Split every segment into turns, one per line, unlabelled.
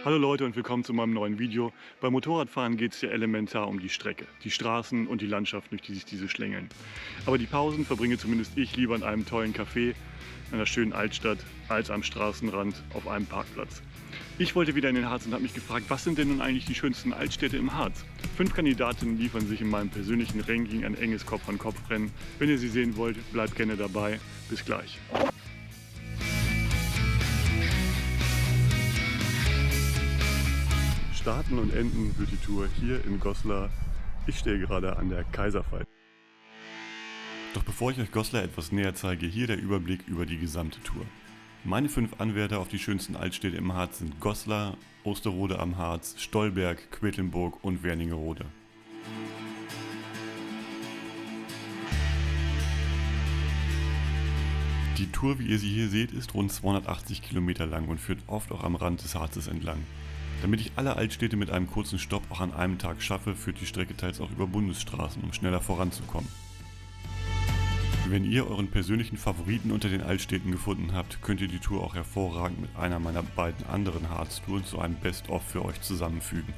Hallo Leute und willkommen zu meinem neuen Video. Beim Motorradfahren geht es ja elementar um die Strecke, die Straßen und die Landschaft, durch die sich diese schlängeln. Aber die Pausen verbringe zumindest ich lieber in einem tollen Café, einer schönen Altstadt, als am Straßenrand auf einem Parkplatz. Ich wollte wieder in den Harz und habe mich gefragt, was sind denn nun eigentlich die schönsten Altstädte im Harz? 5 Kandidatinnen liefern sich in meinem persönlichen Ranking ein enges Kopf-an-Kopf-Rennen. Wenn ihr sie sehen wollt, bleibt gerne dabei. Bis gleich. Starten und enden wird die Tour hier in Goslar. Ich stehe gerade an der Kaiserpfalz. Doch bevor ich euch Goslar etwas näher zeige, hier der Überblick über die gesamte Tour. Meine 5 Anwärter auf die schönsten Altstädte im Harz sind Goslar, Osterode am Harz, Stolberg, Quedlinburg und Wernigerode. Die Tour, wie ihr sie hier seht, ist rund 280 Kilometer lang und führt oft auch am Rand des Harzes entlang. Damit ich alle Altstädte mit einem kurzen Stopp auch an einem Tag schaffe, führt die Strecke teils auch über Bundesstraßen, um schneller voranzukommen. Wenn ihr euren persönlichen Favoriten unter den Altstädten gefunden habt, könnt ihr die Tour auch hervorragend mit einer meiner beiden anderen Harztouren zu einem Best-of für euch zusammenfügen.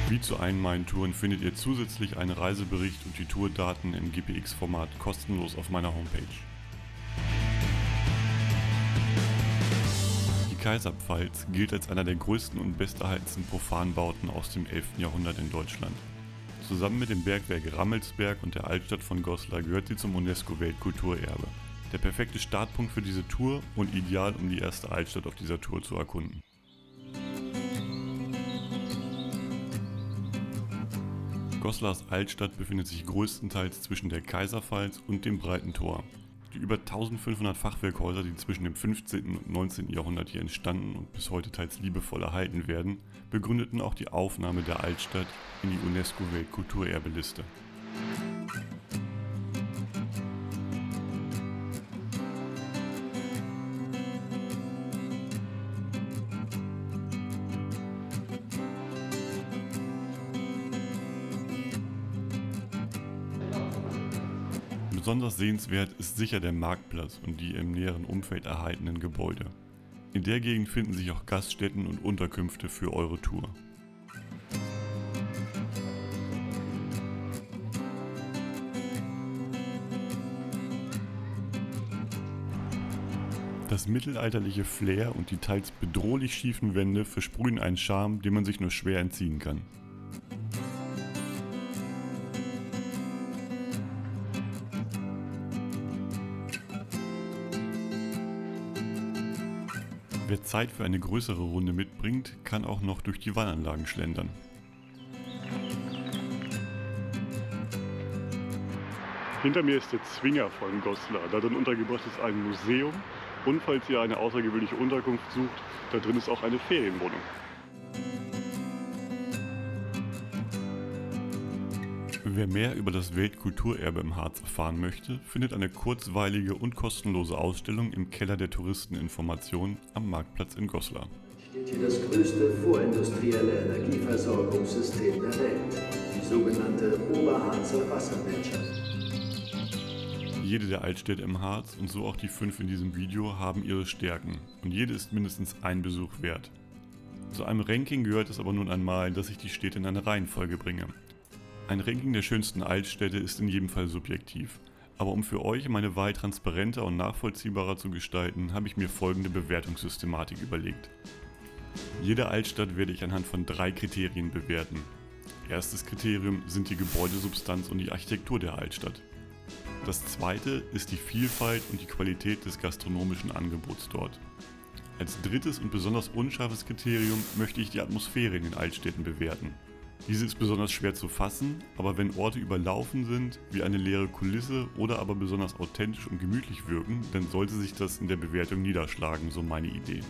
Wie zu allen meinen Touren findet ihr zusätzlich einen Reisebericht und die Tourdaten im GPX-Format kostenlos auf meiner Homepage. Die Kaiserpfalz gilt als einer der größten und besterhaltensten Profanbauten aus dem 11. Jahrhundert in Deutschland. Zusammen mit dem Bergwerk Rammelsberg und der Altstadt von Goslar gehört sie zum UNESCO-Weltkulturerbe. Der perfekte Startpunkt für diese Tour und ideal, um die erste Altstadt auf dieser Tour zu erkunden. Goslars Altstadt befindet sich größtenteils zwischen der Kaiserpfalz und dem Breiten Tor. Die über 1500 Fachwerkhäuser, die zwischen dem 15. und 19. Jahrhundert hier entstanden und bis heute teils liebevoll erhalten werden, begründeten auch die Aufnahme der Altstadt in die UNESCO-Weltkulturerbeliste. Besonders sehenswert ist sicher der Marktplatz und die im näheren Umfeld erhaltenen Gebäude. In der Gegend finden sich auch Gaststätten und Unterkünfte für eure Tour. Das mittelalterliche Flair und die teils bedrohlich schiefen Wände versprühen einen Charme, dem man sich nur schwer entziehen kann. Wer Zeit für eine größere Runde mitbringt, kann auch noch durch die Wallanlagen schlendern. Hinter mir ist der Zwinger von Goslar. Da drin untergebracht ist ein Museum und falls ihr eine außergewöhnliche Unterkunft sucht, da drin ist auch eine Ferienwohnung. Wer mehr über das Weltkulturerbe im Harz erfahren möchte, findet eine kurzweilige und kostenlose Ausstellung im Keller der Touristeninformation am Marktplatz in Goslar.
Steht hier das größte vorindustrielle Energieversorgungssystem der Welt, die sogenannte Oberharzer Wasserwirtschaft.
Jede der Altstädte im Harz und so auch die 5 in diesem Video haben ihre Stärken und jede ist mindestens einen Besuch wert. Zu einem Ranking gehört es aber nun einmal, dass ich die Städte in eine Reihenfolge bringe. Ein Ranking der schönsten Altstädte ist in jedem Fall subjektiv, aber um für euch meine Wahl transparenter und nachvollziehbarer zu gestalten, habe ich mir folgende Bewertungssystematik überlegt. Jede Altstadt werde ich anhand von 3 Kriterien bewerten. Erstes Kriterium sind die Gebäudesubstanz und die Architektur der Altstadt. Das zweite ist die Vielfalt und die Qualität des gastronomischen Angebots dort. Als drittes und besonders unscharfes Kriterium möchte ich die Atmosphäre in den Altstädten bewerten. Diese ist besonders schwer zu fassen, aber wenn Orte überlaufen sind, wie eine leere Kulisse oder aber besonders authentisch und gemütlich wirken, dann sollte sich das in der Bewertung niederschlagen, so meine Idee.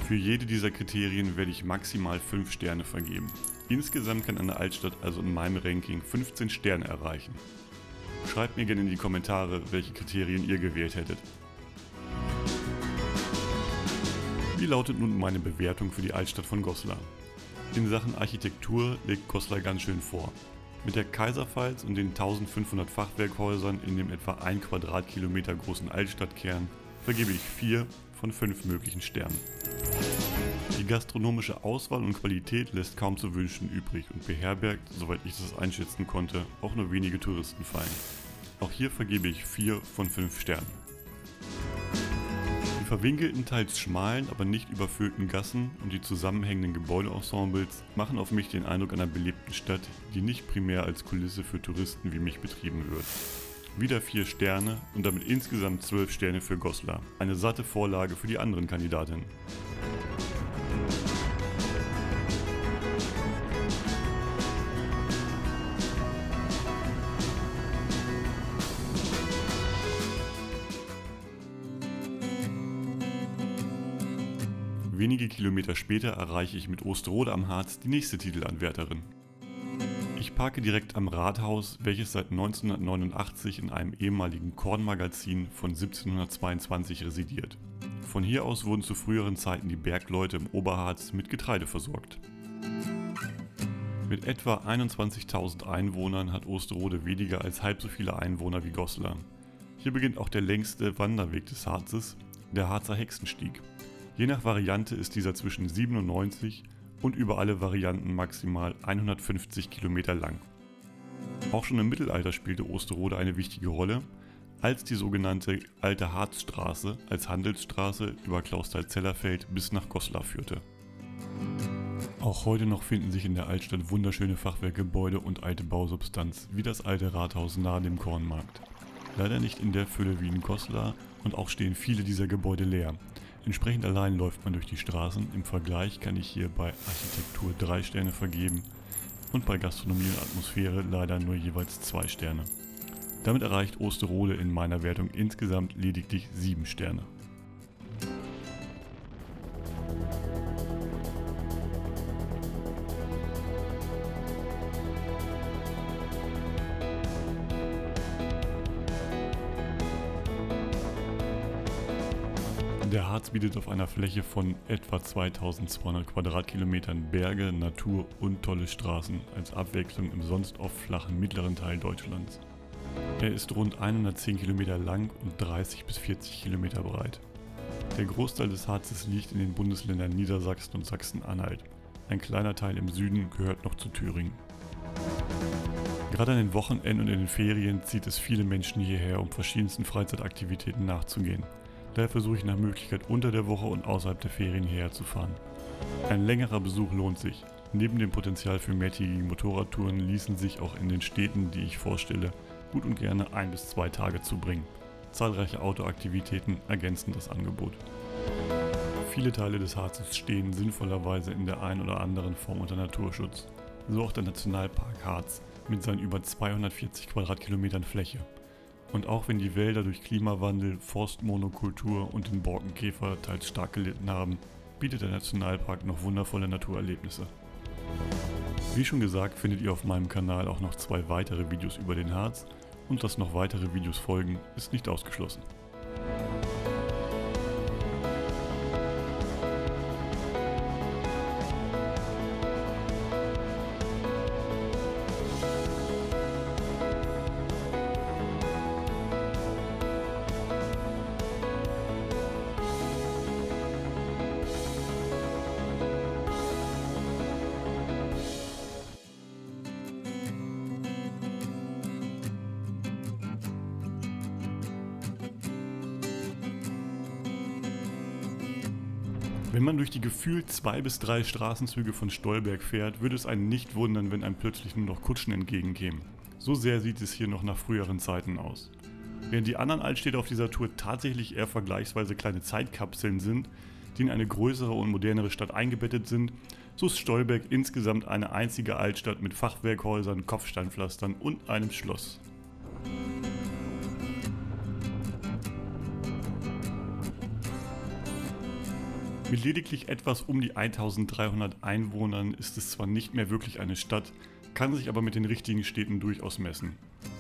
Für jede dieser Kriterien werde ich maximal 5 Sterne vergeben. Insgesamt kann eine Altstadt also in meinem Ranking 15 Sterne erreichen. Schreibt mir gerne in die Kommentare, welche Kriterien ihr gewählt hättet. Wie lautet nun meine Bewertung für die Altstadt von Goslar? In Sachen Architektur legt Goslar ganz schön vor. Mit der Kaiserpfalz und den 1500 Fachwerkhäusern in dem etwa 1 Quadratkilometer großen Altstadtkern vergebe ich 4 von 5 möglichen Sternen. Die gastronomische Auswahl und Qualität lässt kaum zu wünschen übrig und beherbergt, soweit ich das einschätzen konnte, auch nur wenige Touristenfallen. Auch hier vergebe ich 4 von 5 Sternen. Die verwinkelten, teils schmalen, aber nicht überfüllten Gassen und die zusammenhängenden Gebäudeensembles machen auf mich den Eindruck einer belebten Stadt, die nicht primär als Kulisse für Touristen wie mich betrieben wird. Wieder 4 Sterne und damit insgesamt 12 Sterne für Goslar. Eine satte Vorlage für die anderen Kandidatinnen. Wenige Kilometer später erreiche ich mit Osterode am Harz die nächste Titelanwärterin. Ich parke direkt am Rathaus, welches seit 1989 in einem ehemaligen Kornmagazin von 1722 residiert. Von hier aus wurden zu früheren Zeiten die Bergleute im Oberharz mit Getreide versorgt. Mit etwa 21.000 Einwohnern hat Osterode weniger als halb so viele Einwohner wie Goslar. Hier beginnt auch der längste Wanderweg des Harzes, der Harzer Hexenstieg. Je nach Variante ist dieser zwischen 97 und über alle Varianten maximal 150 Kilometer lang. Auch schon im Mittelalter spielte Osterode eine wichtige Rolle, als die sogenannte Alte Harzstraße als Handelsstraße über Clausthal-Zellerfeld bis nach Goslar führte. Auch heute noch finden sich in der Altstadt wunderschöne Fachwerkgebäude und alte Bausubstanz, wie das alte Rathaus nahe dem Kornmarkt. Leider nicht in der Fülle wie in Goslar und auch stehen viele dieser Gebäude leer. Entsprechend allein läuft man durch die Straßen. Im Vergleich kann ich hier bei Architektur 3 Sterne vergeben und bei Gastronomie und Atmosphäre leider nur jeweils 2 Sterne. Damit erreicht Osterode in meiner Wertung insgesamt lediglich 7 Sterne. Der Harz bietet auf einer Fläche von etwa 2200 Quadratkilometern Berge, Natur und tolle Straßen als Abwechslung im sonst oft flachen mittleren Teil Deutschlands. Er ist rund 110 Kilometer lang und 30 bis 40 Kilometer breit. Der Großteil des Harzes liegt in den Bundesländern Niedersachsen und Sachsen-Anhalt. Ein kleiner Teil im Süden gehört noch zu Thüringen. Gerade an den Wochenenden und in den Ferien zieht es viele Menschen hierher, um verschiedensten Freizeitaktivitäten nachzugehen. Daher versuche ich nach Möglichkeit unter der Woche und außerhalb der Ferien hierher zu fahren. Ein längerer Besuch lohnt sich. Neben dem Potenzial für mehrtägige Motorradtouren ließen sich auch in den Städten, die ich vorstelle, gut und gerne 1 bis 2 Tage zubringen. Zahlreiche Outdoor-Aktivitäten ergänzen das Angebot. Viele Teile des Harzes stehen sinnvollerweise in der einen oder anderen Form unter Naturschutz. So auch der Nationalpark Harz mit seinen über 240 Quadratkilometern Fläche. Und auch wenn die Wälder durch Klimawandel, Forstmonokultur und den Borkenkäfer teils stark gelitten haben, bietet der Nationalpark noch wundervolle Naturerlebnisse. Wie schon gesagt, findet ihr auf meinem Kanal auch noch 2 weitere Videos über den Harz und dass noch weitere Videos folgen, ist nicht ausgeschlossen. Wenn man durch die gefühlt 2 bis 3 Straßenzüge von Stolberg fährt, würde es einen nicht wundern, wenn einem plötzlich nur noch Kutschen entgegenkämen. So sehr sieht es hier noch nach früheren Zeiten aus. Während die anderen Altstädte auf dieser Tour tatsächlich eher vergleichsweise kleine Zeitkapseln sind, die in eine größere und modernere Stadt eingebettet sind, so ist Stolberg insgesamt eine einzige Altstadt mit Fachwerkhäusern, Kopfsteinpflastern und einem Schloss. Mit lediglich etwas um die 1300 Einwohnern ist es zwar nicht mehr wirklich eine Stadt, kann sich aber mit den richtigen Städten durchaus messen.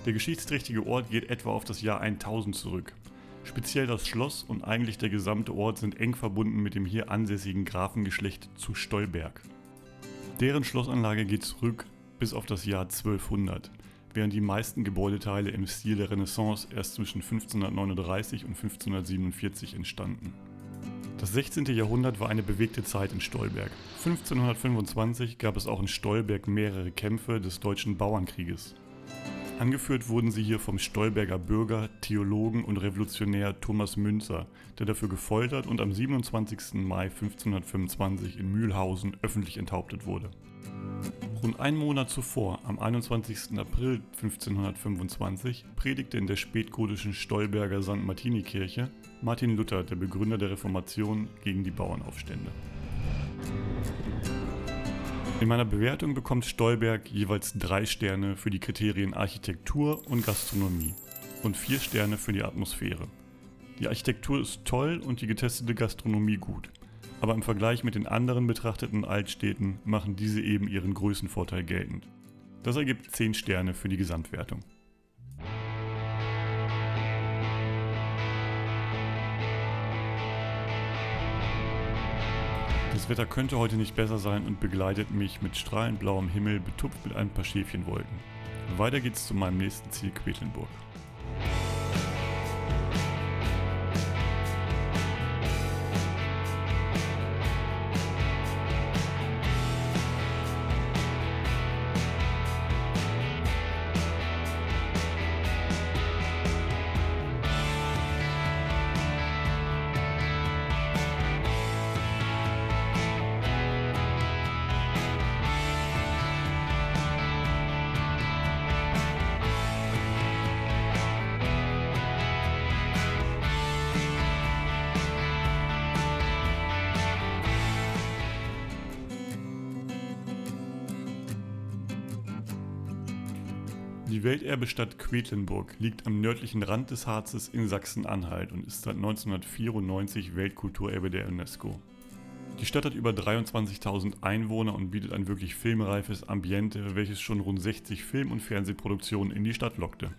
Der geschichtsträchtige Ort geht etwa auf das Jahr 1000 zurück. Speziell das Schloss und eigentlich der gesamte Ort sind eng verbunden mit dem hier ansässigen Grafengeschlecht zu Stolberg. Deren Schlossanlage geht zurück bis auf das Jahr 1200, während die meisten Gebäudeteile im Stil der Renaissance erst zwischen 1539 und 1547 entstanden. Das 16. Jahrhundert war eine bewegte Zeit in Stolberg. 1525 gab es auch in Stolberg mehrere Kämpfe des Deutschen Bauernkrieges. Angeführt wurden sie hier vom Stolberger Bürger, Theologen und Revolutionär Thomas Münzer, der dafür gefoltert und am 27. Mai 1525 in Mühlhausen öffentlich enthauptet wurde. Rund einen Monat zuvor, am 21. April 1525, predigte in der spätgotischen Stolberger St. Martini-Kirche Martin Luther, der Begründer der Reformation, gegen die Bauernaufstände. In meiner Bewertung bekommt Stolberg jeweils 3 Sterne für die Kriterien Architektur und Gastronomie und 4 Sterne für die Atmosphäre. Die Architektur ist toll und die getestete Gastronomie gut, aber im Vergleich mit den anderen betrachteten Altstädten machen diese eben ihren Größenvorteil geltend. Das ergibt 10 Sterne für die Gesamtwertung. Das Wetter könnte heute nicht besser sein und begleitet mich mit strahlend blauem Himmel, betupft mit ein paar Schäfchenwolken. Weiter geht's zu meinem nächsten Ziel, Quedlinburg. Die Welterbestadt Quedlinburg liegt am nördlichen Rand des Harzes in Sachsen-Anhalt und ist seit 1994 Weltkulturerbe der UNESCO. Die Stadt hat über 23.000 Einwohner und bietet ein wirklich filmreifes Ambiente, welches schon rund 60 Film- und Fernsehproduktionen in die Stadt lockte.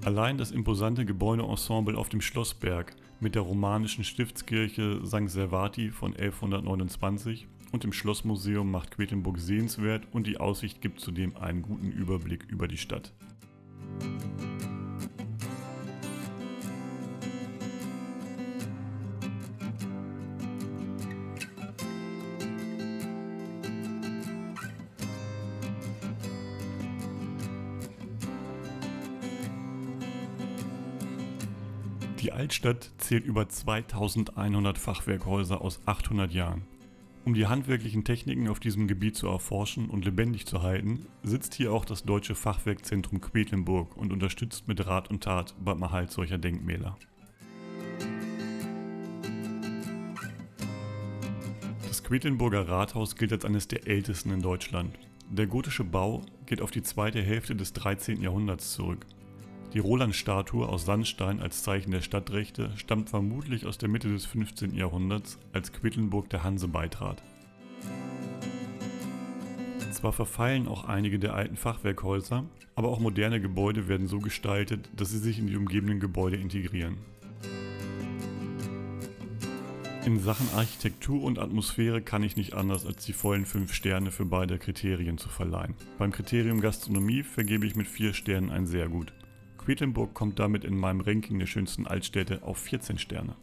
Allein das imposante Gebäudeensemble auf dem Schlossberg mit der romanischen Stiftskirche St. Servati von 1129 und dem Schlossmuseum macht Quedlinburg sehenswert und die Aussicht gibt zudem einen guten Überblick über die Stadt. Die Altstadt zählt über 2100 Fachwerkhäuser aus 800 Jahren. Um die handwerklichen Techniken auf diesem Gebiet zu erforschen und lebendig zu halten, sitzt hier auch das Deutsche Fachwerkzentrum Quedlinburg und unterstützt mit Rat und Tat beim Erhalt solcher Denkmäler. Das Quedlinburger Rathaus gilt als eines der ältesten in Deutschland. Der gotische Bau geht auf die zweite Hälfte des 13. Jahrhunderts zurück. Die Roland-Statue aus Sandstein als Zeichen der Stadtrechte stammt vermutlich aus der Mitte des 15. Jahrhunderts, als Quedlinburg der Hanse beitrat. Zwar verfallen auch einige der alten Fachwerkhäuser, aber auch moderne Gebäude werden so gestaltet, dass sie sich in die umgebenden Gebäude integrieren. In Sachen Architektur und Atmosphäre kann ich nicht anders, als die vollen 5 Sterne für beide Kriterien zu verleihen. Beim Kriterium Gastronomie vergebe ich mit 4 Sternen ein sehr gut. Quedlinburg kommt damit in meinem Ranking der schönsten Altstädte auf 14 Sterne.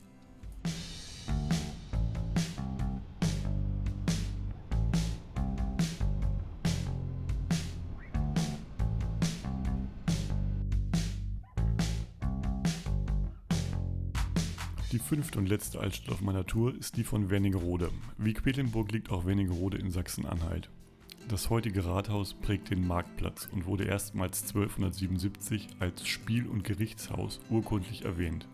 Die 5. und letzte Altstadt auf meiner Tour ist die von Wernigerode. Wie Quedlinburg liegt auch Wernigerode in Sachsen-Anhalt. Das heutige Rathaus prägt den Marktplatz und wurde erstmals 1277 als Spiel- und Gerichtshaus urkundlich erwähnt.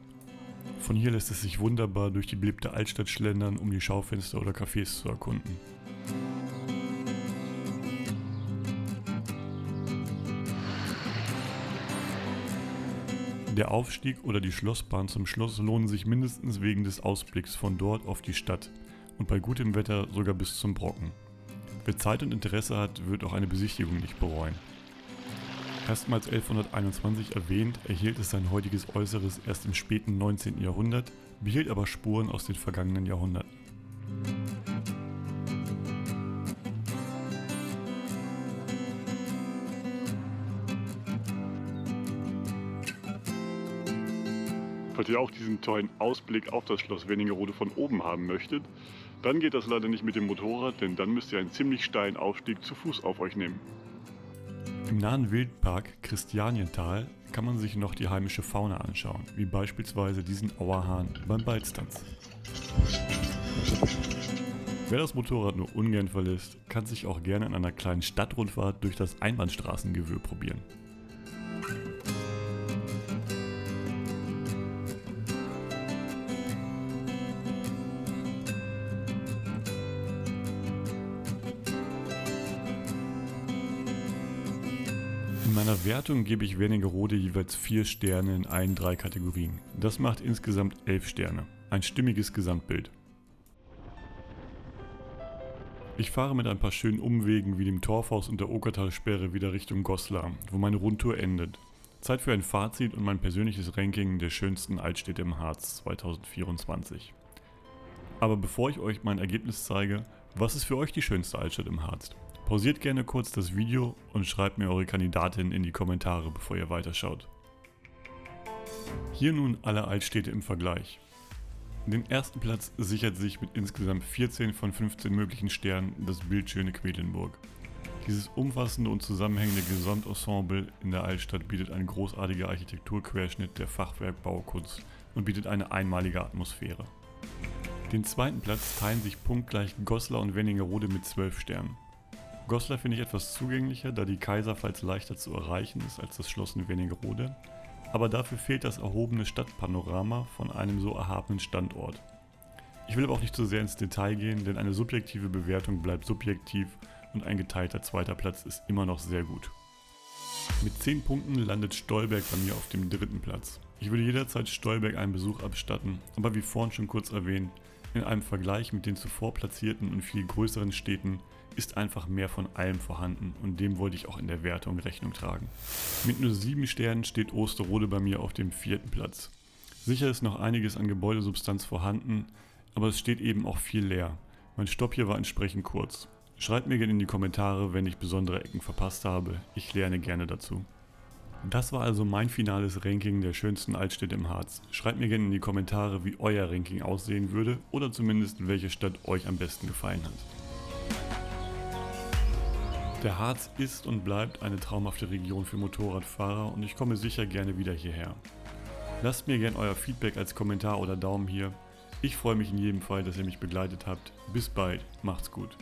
Von hier lässt es sich wunderbar durch die belebte Altstadt schlendern, um die Schaufenster oder Cafés zu erkunden. Der Aufstieg oder die Schlossbahn zum Schloss lohnen sich mindestens wegen des Ausblicks von dort auf die Stadt und bei gutem Wetter sogar bis zum Brocken. Wer Zeit und Interesse hat, wird auch eine Besichtigung nicht bereuen. Erstmals 1121 erwähnt, erhielt es sein heutiges Äußeres erst im späten 19. Jahrhundert, behielt aber Spuren aus den vergangenen Jahrhunderten. Falls ihr auch diesen tollen Ausblick auf das Schloss Wernigerode von oben haben möchtet, dann geht das leider nicht mit dem Motorrad, denn dann müsst ihr einen ziemlich steilen Aufstieg zu Fuß auf euch nehmen. Im nahen Wildpark Christianiental kann man sich noch die heimische Fauna anschauen, wie beispielsweise diesen Auerhahn beim Balztanz. Wer das Motorrad nur ungern verlässt, kann sich auch gerne an einer kleinen Stadtrundfahrt durch das Einbahnstraßengewirr probieren. In meiner Wertung gebe ich Wernigerode jeweils 4 Sterne in allen 3 Kategorien. Das macht insgesamt 11 Sterne. Ein stimmiges Gesamtbild. Ich fahre mit ein paar schönen Umwegen wie dem Torfhaus und der Okertalsperre wieder Richtung Goslar, wo meine Rundtour endet. Zeit für ein Fazit und mein persönliches Ranking der schönsten Altstädte im Harz 2024. Aber bevor ich euch mein Ergebnis zeige, was ist für euch die schönste Altstadt im Harz? Pausiert gerne kurz das Video und schreibt mir eure Kandidatin in die Kommentare, bevor ihr weiterschaut. Hier nun alle Altstädte im Vergleich. Den ersten Platz sichert sich mit insgesamt 14 von 15 möglichen Sternen das bildschöne Quedlinburg. Dieses umfassende und zusammenhängende Gesamtensemble in der Altstadt bietet einen großartigen Architekturquerschnitt der Fachwerkbaukunst und bietet eine einmalige Atmosphäre. Den zweiten Platz teilen sich punktgleich Goslar und Wernigerode mit 12 Sternen. Goslar finde ich etwas zugänglicher, da die Kaiserpfalz leichter zu erreichen ist als das Schloss in Wernigerode, aber dafür fehlt das erhobene Stadtpanorama von einem so erhabenen Standort. Ich will aber auch nicht zu sehr ins Detail gehen, denn eine subjektive Bewertung bleibt subjektiv und ein geteilter zweiter Platz ist immer noch sehr gut. Mit 10 Punkten landet Stolberg bei mir auf dem 3. Platz. Ich würde jederzeit Stolberg einen Besuch abstatten, aber wie vorhin schon kurz erwähnt, in einem Vergleich mit den zuvor platzierten und viel größeren Städten ist einfach mehr von allem vorhanden und dem wollte ich auch in der Wertung Rechnung tragen. Mit nur 7 Sternen steht Osterode bei mir auf dem 4. Platz. Sicher ist noch einiges an Gebäudesubstanz vorhanden, aber es steht eben auch viel leer. Mein Stopp hier war entsprechend kurz. Schreibt mir gerne in die Kommentare, wenn ich besondere Ecken verpasst habe, ich lerne gerne dazu. Das war also mein finales Ranking der schönsten Altstädte im Harz. Schreibt mir gerne in die Kommentare, wie euer Ranking aussehen würde oder zumindest welche Stadt euch am besten gefallen hat. Der Harz ist und bleibt eine traumhafte Region für Motorradfahrer und ich komme sicher gerne wieder hierher. Lasst mir gerne euer Feedback als Kommentar oder Daumen hier. Ich freue mich in jedem Fall, dass ihr mich begleitet habt. Bis bald, macht's gut.